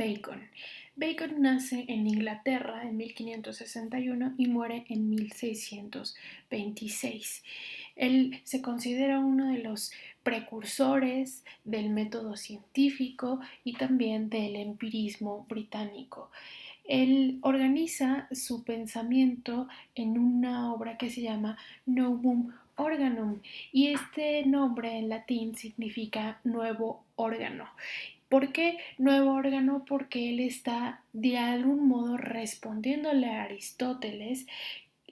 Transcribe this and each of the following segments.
Bacon. Bacon nace en Inglaterra en 1561 y muere en 1626. Él se considera uno de los precursores del método científico y también del empirismo británico. Él organiza su pensamiento en una obra que se llama Novum Organum, y este nombre en latín significa nuevo órgano. ¿Por qué nuevo órgano? Porque él está de algún modo respondiéndole a Aristóteles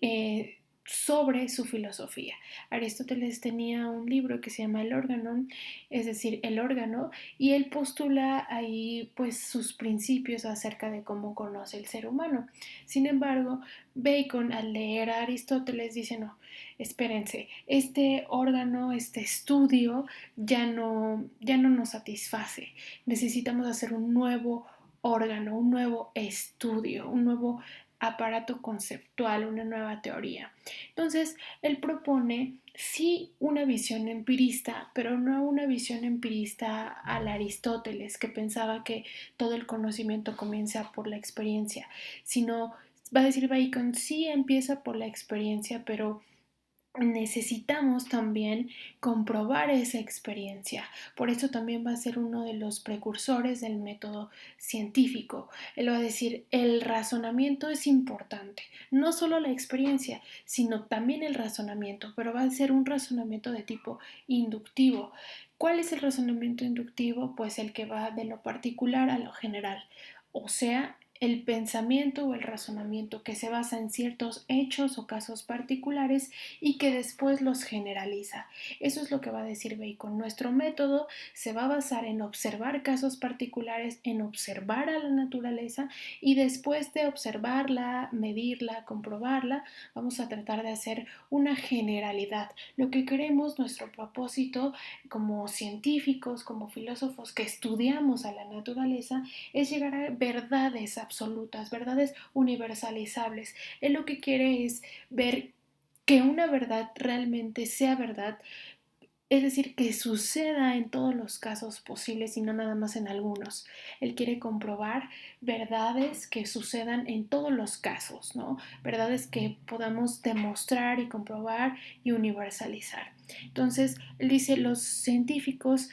eh, sobre su filosofía. Aristóteles tenía un libro que se llama El Órganon, es decir, el órgano, y él postula ahí pues sus principios acerca de cómo conoce el ser humano. Sin embargo, Bacon al leer a Aristóteles dice, no, espérense, este órgano, este estudio ya no nos satisface. Necesitamos hacer un nuevo órgano, un nuevo estudio, un nuevo aparato conceptual, una nueva teoría. Entonces, él propone sí una visión empirista, pero no una visión empirista al Aristóteles, que pensaba que todo el conocimiento comienza por la experiencia, sino va a decir Bacon, sí empieza por la experiencia, pero necesitamos también comprobar esa experiencia. Por eso también va a ser uno de los precursores del método científico. Él va a decir, el razonamiento es importante, no solo la experiencia, sino también el razonamiento, pero va a ser un razonamiento de tipo inductivo. ¿Cuál es el razonamiento inductivo? Pues el que va de lo particular a lo general, o sea, el pensamiento o el razonamiento que se basa en ciertos hechos o casos particulares y que después los generaliza. Eso es lo que va a decir Bacon. Nuestro método se va a basar en observar casos particulares, en observar a la naturaleza, y después de observarla, medirla, comprobarla, vamos a tratar de hacer una generalidad. Lo que queremos, nuestro propósito como científicos, como filósofos que estudiamos a la naturaleza, es llegar a verdades absolutas, verdades universalizables. Él lo que quiere es ver que una verdad realmente sea verdad, es decir, que suceda en todos los casos posibles y no nada más en algunos. Él quiere comprobar verdades que sucedan en todos los casos, ¿no? Verdades que podamos demostrar y comprobar y universalizar. Entonces, él dice, los científicos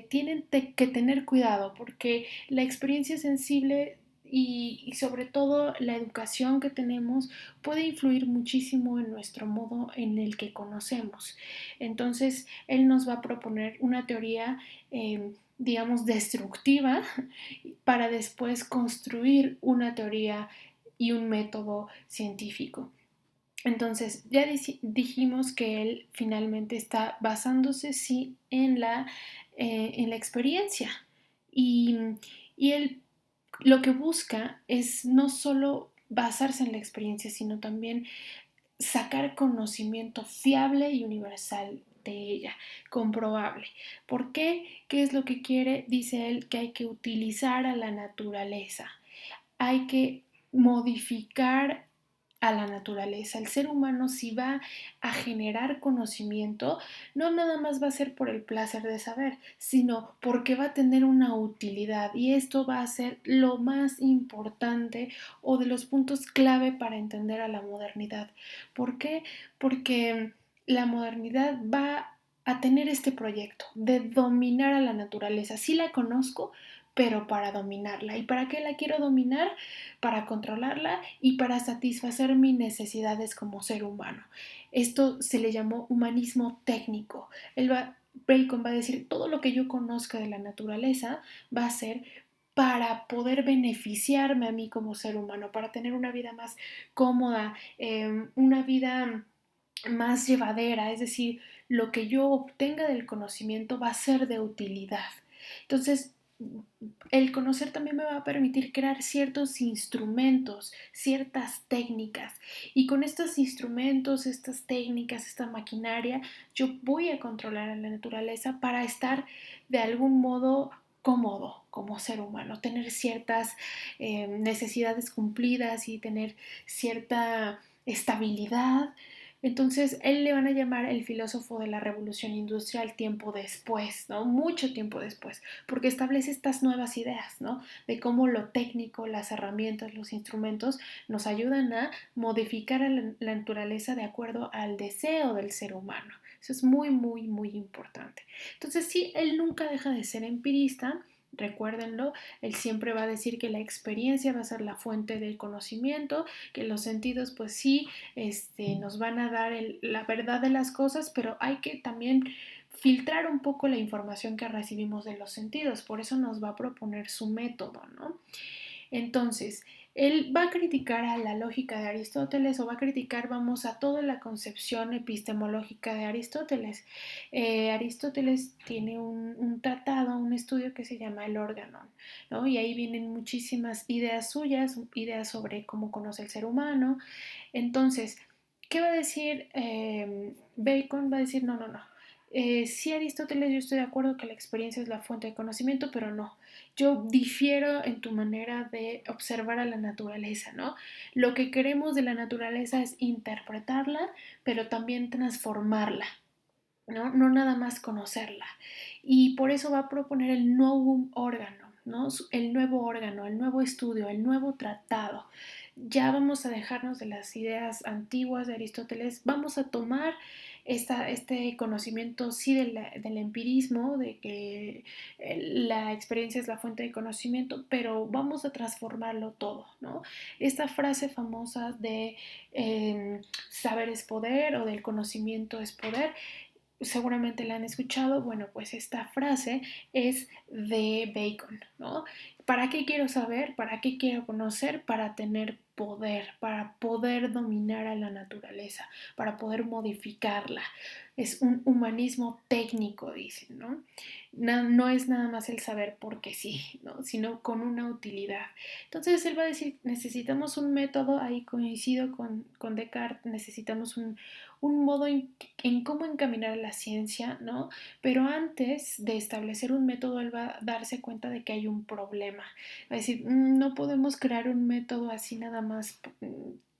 tienen que tener cuidado porque la experiencia sensible y sobre todo la educación que tenemos puede influir muchísimo en nuestro modo en el que conocemos. Entonces, él nos va a proponer una teoría, digamos, destructiva para después construir una teoría y un método científico. Entonces, ya dijimos que él finalmente está basándose, sí, en la experiencia. Y, y él lo que busca es no solo basarse en la experiencia, sino también sacar conocimiento fiable y universal de ella, comprobable. ¿Por qué? ¿Qué es lo que quiere? Dice él que hay que utilizar a la naturaleza, hay que modificar a la naturaleza. El ser humano, si va a generar conocimiento, no nada más va a ser por el placer de saber, sino porque va a tener una utilidad, y esto va a ser lo más importante o de los puntos clave para entender a la modernidad. ¿Por qué? Porque la modernidad va a tener este proyecto de dominar a la naturaleza. Sí la conozco, pero para dominarla. ¿Y para qué la quiero dominar? Para controlarla y para satisfacer mis necesidades como ser humano. Esto se le llamó humanismo técnico. Bacon va a decir, todo lo que yo conozca de la naturaleza va a ser para poder beneficiarme a mí como ser humano, para tener una vida más cómoda, una vida más llevadera, es decir, lo que yo obtenga del conocimiento va a ser de utilidad. Entonces, el conocer también me va a permitir crear ciertos instrumentos, ciertas técnicas, y con estos instrumentos, estas técnicas, esta maquinaria, yo voy a controlar a la naturaleza para estar de algún modo cómodo como ser humano, tener ciertas necesidades cumplidas y tener cierta estabilidad, Entonces, él le van a llamar el filósofo de la revolución industrial tiempo después, ¿no? Mucho tiempo después, porque establece estas nuevas ideas, ¿no? De cómo lo técnico, las herramientas, los instrumentos nos ayudan a modificar a la naturaleza de acuerdo al deseo del ser humano. Eso es muy, muy, muy importante. Entonces, sí, él nunca deja de ser empirista. Recuérdenlo, él siempre va a decir que la experiencia va a ser la fuente del conocimiento, que los sentidos pues sí nos van a dar la verdad de las cosas, pero hay que también filtrar un poco la información que recibimos de los sentidos, por eso nos va a proponer su método, ¿no? Entonces, él va a criticar a la lógica de Aristóteles o va a criticar, vamos, a toda la concepción epistemológica de Aristóteles. Aristóteles tiene un tratado, un estudio que se llama el Organon, ¿no? Y ahí vienen muchísimas ideas suyas, ideas sobre cómo conoce el ser humano. Entonces, ¿qué va a decir Bacon? Va a decir, no, no, no. Sí, Aristóteles, yo estoy de acuerdo que la experiencia es la fuente de conocimiento, pero no. Yo difiero en tu manera de observar a la naturaleza, ¿no? Lo que queremos de la naturaleza es interpretarla, pero también transformarla, ¿no? No nada más conocerla. Y por eso va a proponer el nuevo órgano, ¿no? El nuevo órgano, el nuevo estudio, el nuevo tratado. Ya vamos a dejarnos de las ideas antiguas de Aristóteles, vamos a tomar este conocimiento, sí, del empirismo, de que la experiencia es la fuente de conocimiento, pero vamos a transformarlo todo, ¿no? Esta frase famosa de saber es poder o del conocimiento es poder, seguramente la han escuchado. Bueno, pues esta frase es de Bacon, ¿no? ¿Para qué quiero saber? ¿Para qué quiero conocer? Para tener poder, para poder dominar a la naturaleza, para poder modificarla. Es un humanismo técnico, dicen, ¿no? No, no es nada más el saber porque sí, ¿no? Sino con una utilidad. Entonces él va a decir, necesitamos un método, ahí coincido con Descartes, necesitamos un modo en cómo encaminar la ciencia, ¿no? Pero antes de establecer un método, él va a darse cuenta de que hay un problema. Va a decir, no podemos crear un método así nada más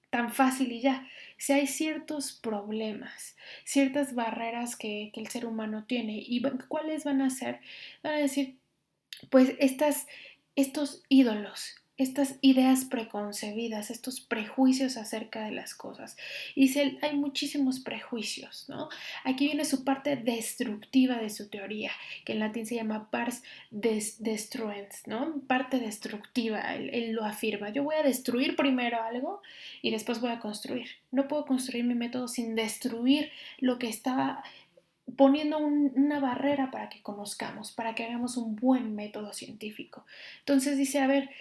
tan fácil y ya. Si hay ciertos problemas, ciertas barreras que el ser humano tiene, ¿y cuáles van a ser? Van a decir, pues estos ídolos, estas ideas preconcebidas, estos prejuicios acerca de las cosas. Y dice, hay muchísimos prejuicios, ¿no? Aquí viene su parte destructiva de su teoría, que en latín se llama pars destruens, ¿no? Parte destructiva, él lo afirma. Yo voy a destruir primero algo y después voy a construir. No puedo construir mi método sin destruir lo que estaba poniendo una barrera para que conozcamos, para que hagamos un buen método científico. Entonces dice, a ver,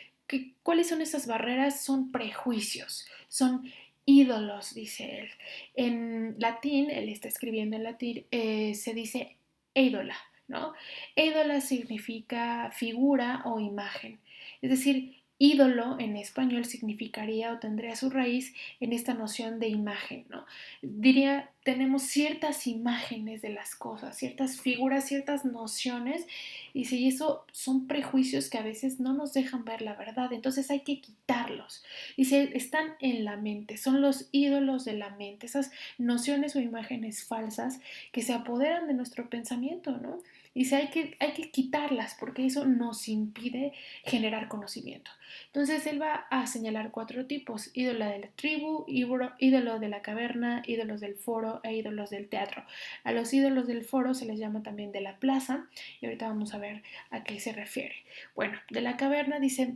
¿cuáles son esas barreras? Son prejuicios, son ídolos, dice él. En latín, él está escribiendo en latín, se dice ídola, ¿no? Ídola significa figura o imagen. Es decir, ídolo en español significaría o tendría su raíz en esta noción de imagen, ¿no? Diría, tenemos ciertas imágenes de las cosas, ciertas figuras, ciertas nociones, y si eso son prejuicios que a veces no nos dejan ver la verdad, entonces hay que quitarlos. Dice, están en la mente, son los ídolos de la mente, esas nociones o imágenes falsas que se apoderan de nuestro pensamiento, ¿no? Dice, hay que quitarlas porque eso nos impide generar conocimiento. Entonces él va a señalar 4 tipos: ídola de la tribu, ídolo de la caverna, ídolos del foro e ídolos del teatro. A los ídolos del foro se les llama también de la plaza, y ahorita vamos a ver a qué se refiere. Bueno, de la caverna dice,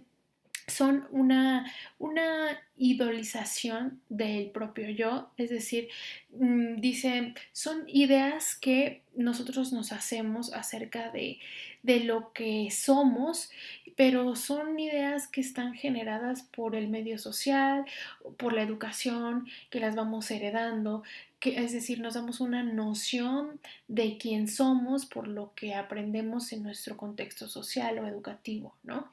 son una idolización del propio yo, es decir, dice, son ideas que nosotros nos hacemos acerca de lo que somos, pero son ideas que están generadas por el medio social, por la educación, que las vamos heredando, que, es decir, nos damos una noción de quién somos por lo que aprendemos en nuestro contexto social o educativo, ¿no?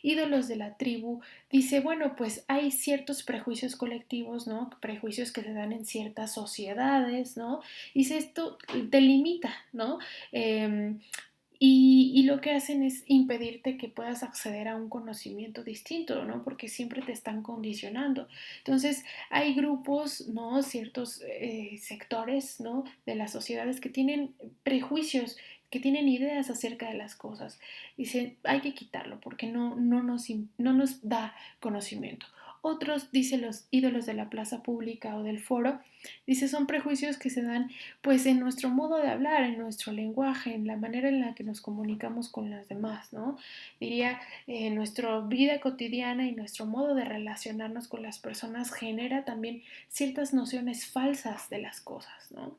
Ídolos de la tribu, dice, bueno, pues hay ciertos prejuicios colectivos, ¿no? Prejuicios que se dan en ciertas sociedades, ¿no? Dice, esto te limita, ¿no? y lo que hacen es impedirte que puedas acceder a un conocimiento distinto, ¿no? Porque siempre te están condicionando. Entonces, hay grupos, ¿no? Ciertos sectores, ¿no? De las sociedades que tienen prejuicios, que tienen ideas acerca de las cosas. Dice, hay que quitarlo porque no nos da conocimiento. Otros, dice los ídolos de la plaza pública o del foro, dice, son prejuicios que se dan pues en nuestro modo de hablar, en nuestro lenguaje, en la manera en la que nos comunicamos con las demás, ¿no? Diría, nuestra vida cotidiana y nuestro modo de relacionarnos con las personas genera también ciertas nociones falsas de las cosas, ¿no?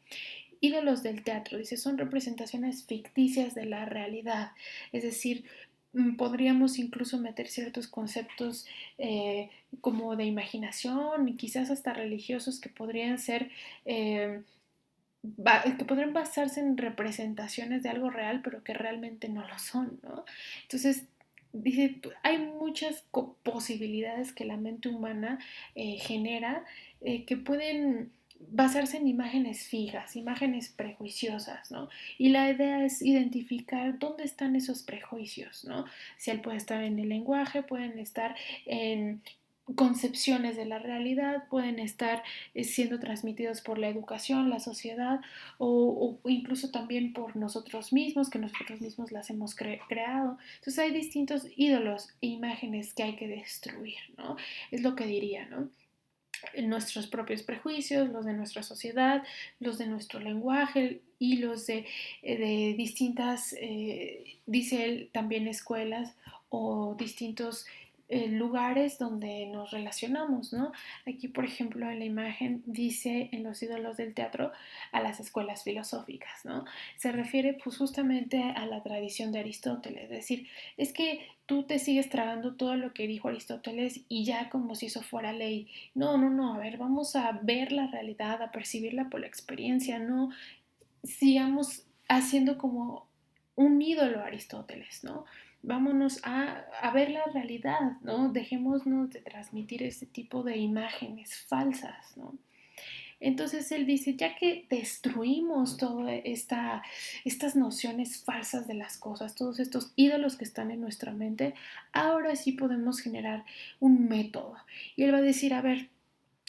Ídolos del teatro, dice, son representaciones ficticias de la realidad, es decir, podríamos incluso meter ciertos conceptos como de imaginación y quizás hasta religiosos que podrían ser eh, que podrían basarse en representaciones de algo real, pero que realmente no lo son, ¿no? Entonces, dice, hay muchas posibilidades que la mente humana genera que pueden basarse en imágenes fijas, imágenes prejuiciosas, ¿no? Y la idea es identificar dónde están esos prejuicios, ¿no? Si él puede estar en el lenguaje, pueden estar en concepciones de la realidad, pueden estar siendo transmitidos por la educación, la sociedad o incluso también por nosotros mismos, que nosotros mismos las hemos creado. Entonces hay distintos ídolos e imágenes que hay que destruir, ¿no? Es lo que diría, ¿no? Nuestros propios prejuicios, los de nuestra sociedad, los de nuestro lenguaje y los de distintas, dice él, también escuelas o distintos lugares donde nos relacionamos, ¿no? Aquí, por ejemplo, en la imagen dice en los ídolos del teatro a las escuelas filosóficas, ¿no? Se refiere pues justamente a la tradición de Aristóteles, es decir, es que tú te sigues tragando todo lo que dijo Aristóteles y ya como si eso fuera ley. No, no, no, a ver, vamos a ver la realidad, a percibirla por la experiencia, no sigamos haciendo como un ídolo a Aristóteles, ¿no? Vámonos a ver la realidad, ¿no? Dejémonos de transmitir este tipo de imágenes falsas, ¿no? Entonces él dice, ya que destruimos todas estas nociones falsas de las cosas, todos estos ídolos que están en nuestra mente, ahora sí podemos generar un método. Y él va a decir, a ver,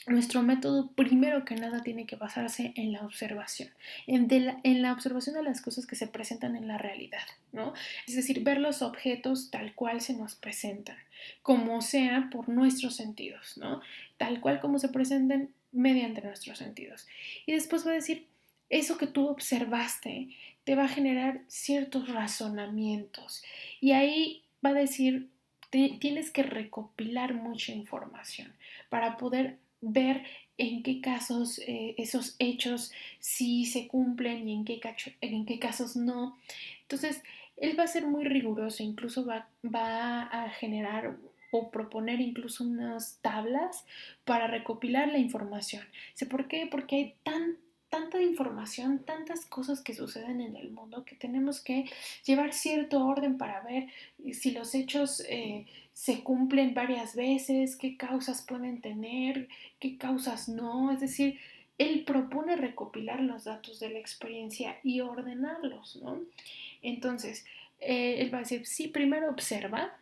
nuestro método primero que nada tiene que basarse en la observación, en la observación de las cosas que se presentan en la realidad, ¿no? Es decir, ver los objetos tal cual se nos presentan, como sea por nuestros sentidos, ¿no? Tal cual como se presenten mediante nuestros sentidos. Y después va a decir, eso que tú observaste te va a generar ciertos razonamientos. Y ahí va a decir, tienes que recopilar mucha información para poder ver en qué casos esos hechos sí se cumplen y en qué casos no. Entonces, él va a ser muy riguroso, incluso va a generar o proponer incluso unas tablas para recopilar la información. ¿Sé por qué? Porque hay tanta información, tantas cosas que suceden en el mundo que tenemos que llevar cierto orden para ver si los hechos se cumplen varias veces, qué causas pueden tener, qué causas no. Es decir, él propone recopilar los datos de la experiencia y ordenarlos, ¿no? Entonces, él va a decir, sí, primero observa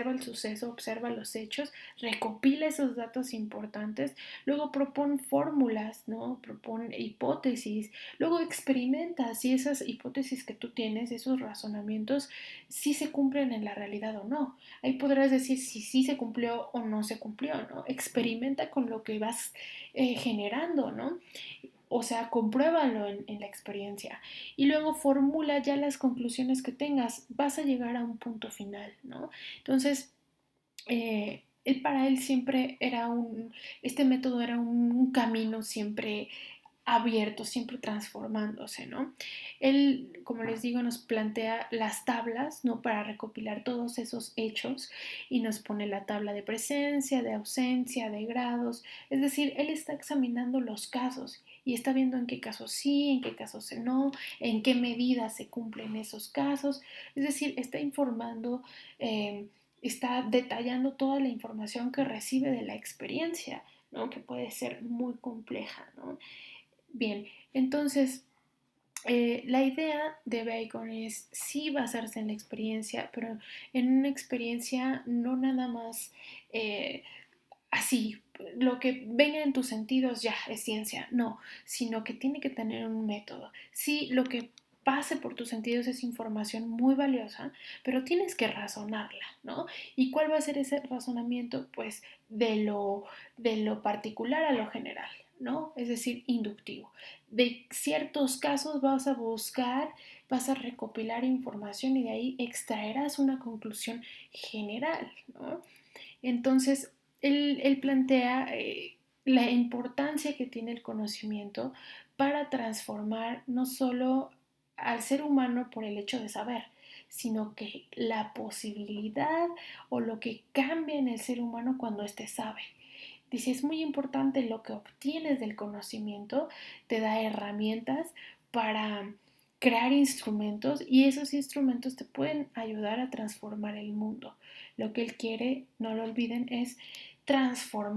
el suceso, observa los hechos, recopila esos datos importantes, luego propone fórmulas, ¿no? Propone hipótesis, luego experimenta si esas hipótesis que tú tienes, esos razonamientos, sí se cumplen en la realidad o no. Ahí podrás decir si sí se cumplió o no se cumplió, ¿no? Experimenta con lo que vas generando, ¿no? O sea, compruébalo en la experiencia y luego formula ya las conclusiones que tengas. Vas a llegar a un punto final, ¿no? Entonces, para él siempre este método era un camino siempre abierto, siempre transformándose, ¿no? Él, como les digo, nos plantea las tablas, ¿no? Para recopilar todos esos hechos y nos pone la tabla de presencia, de ausencia, de grados, es decir, él está examinando los casos y está viendo en qué casos sí, en qué casos no, en qué medida se cumplen esos casos, es decir, está informando, está detallando toda la información que recibe de la experiencia, ¿no? Que puede ser muy compleja, ¿no? Bien, entonces La idea de Bacon es sí basarse en la experiencia, pero en una experiencia no nada más eh, así, lo que venga en tus sentidos ya es ciencia, no, sino que tiene que tener un método. Sí, lo que pase por tus sentidos es información muy valiosa, pero tienes que razonarla, ¿no? ¿Y cuál va a ser ese razonamiento? Pues de lo particular a lo general, ¿no? Es decir, inductivo. De ciertos casos vas a buscar, vas a recopilar información y de ahí extraerás una conclusión general, ¿no? Entonces, él plantea la importancia que tiene el conocimiento para transformar no solo al ser humano por el hecho de saber, sino que la posibilidad o lo que cambia en el ser humano cuando éste sabe. Dice, es muy importante lo que obtienes del conocimiento, te da herramientas para crear instrumentos y esos instrumentos te pueden ayudar a transformar el mundo. Lo que él quiere, no lo olviden, es transformar